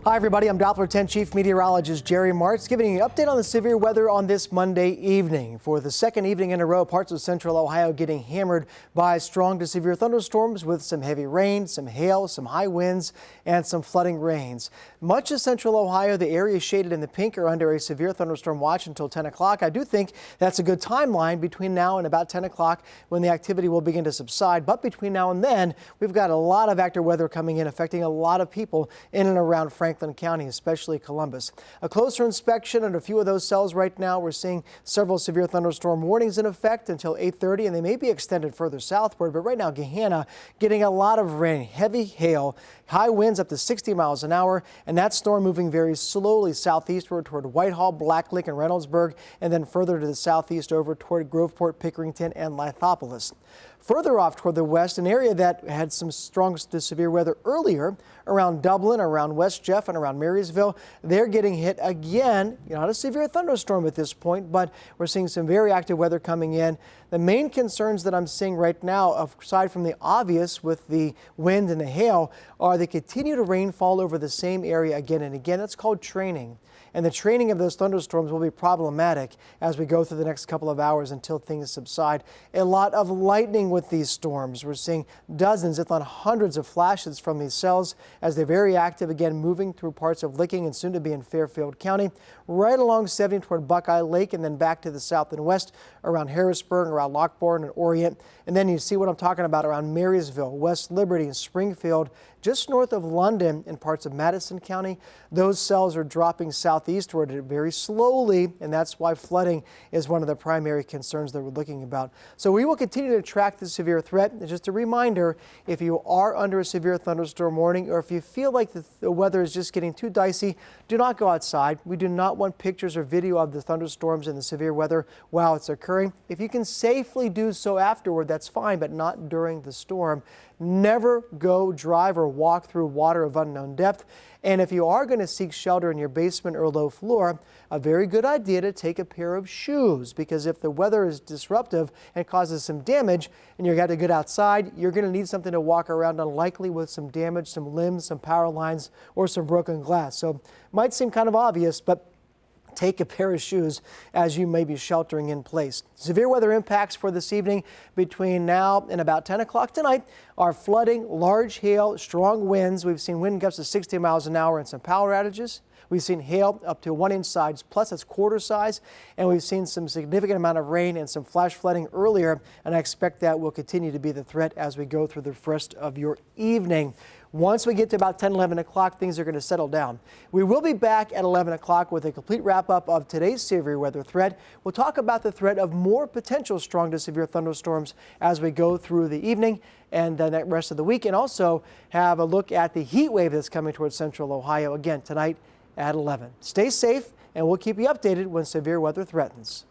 Hi, everybody. I'm Doppler 10 Chief Meteorologist Jerry Martz giving you an update on the severe weather on this Monday evening. For the second evening in a row, parts of central Ohio getting hammered by strong to severe thunderstorms with some heavy rain, some hail, some high winds, and some flooding rains. Much of central Ohio, the areas shaded in the pink are under a severe thunderstorm watch until 10 o'clock. I do think that's a good timeline between now and about 10 o'clock when the activity will begin to subside. But between now and then, we've got a lot of active weather coming in, affecting a lot of people in and around Franklin County, especially Columbus. A closer inspection on a few of those cells right now, we're seeing several severe thunderstorm warnings in effect until 8:30, and they may be extended further southward. But right now, Gahanna getting a lot of rain, heavy hail, high winds up to 60 miles an hour, and that storm moving very slowly southeastward toward Whitehall, Blacklick, and Reynoldsburg, and then further to the southeast over toward Groveport, Pickerington, and Lithopolis. Further off toward the west, an area that had some strong to severe weather earlier around Dublin, around West Jeff, and around Marysville. They're getting hit again. Not a severe thunderstorm at this point, but we're seeing some very active weather coming in. The main concerns that I'm seeing right now, aside from the obvious with the wind and the hail, are the continued rainfall over the same area again and again. That's called training. And the training of those thunderstorms will be problematic as we go through the next couple of hours until things subside. A lot of lightning with these storms. We're seeing dozens, if not hundreds, of flashes from these cells as they're very active again, moving through parts of Licking and soon to be in Fairfield County, right along 70 toward Buckeye Lake, and then back to the south and west around Harrisburg, around Lockbourne and Orient. And then you see what I'm talking about around Marysville, West Liberty, and Springfield, just north of London and parts of Madison County. Those cells are dropping southeastward very slowly, and that's why flooding is one of the primary concerns that we're looking about. So we will continue to track the severe threat. And just a reminder, if you are under a severe thunderstorm warning, or if you feel like the weather is just getting too dicey, do not go outside. We do not want pictures or video of the thunderstorms and the severe weather while it's occurring. If you can safely do so afterward, that's fine, but not during the storm. Never go drive or walk through water of unknown depth. And if you are going to seek shelter in your basement or low floor, a very good idea to take a pair of shoes, because if the weather is disruptive and causes some damage and you got to get outside, you're going to need something to walk around on, likely with some damage, some limbs, some power lines, or some broken glass. So might seem kind of obvious, but take a pair of shoes as you may be sheltering in place. Severe weather impacts for this evening between now and about 10 o'clock tonight are flooding, large hail, strong winds. We've seen wind gusts of 60 miles an hour and some power outages. We've seen hail up to 1 inch size, plus it's quarter size, and we've seen some significant amount of rain and some flash flooding earlier, and I expect that will continue to be the threat as we go through the rest of your evening. Once we get to about 10, 11 o'clock, things are going to settle down. We will be back at 11 o'clock with a complete wrap-up of today's severe weather threat. We'll talk about the threat of more potential strong to severe thunderstorms as we go through the evening and the rest of the week, and also have a look at the heat wave that's coming towards central Ohio again tonight at 11. Stay safe, and we'll keep you updated when severe weather threatens.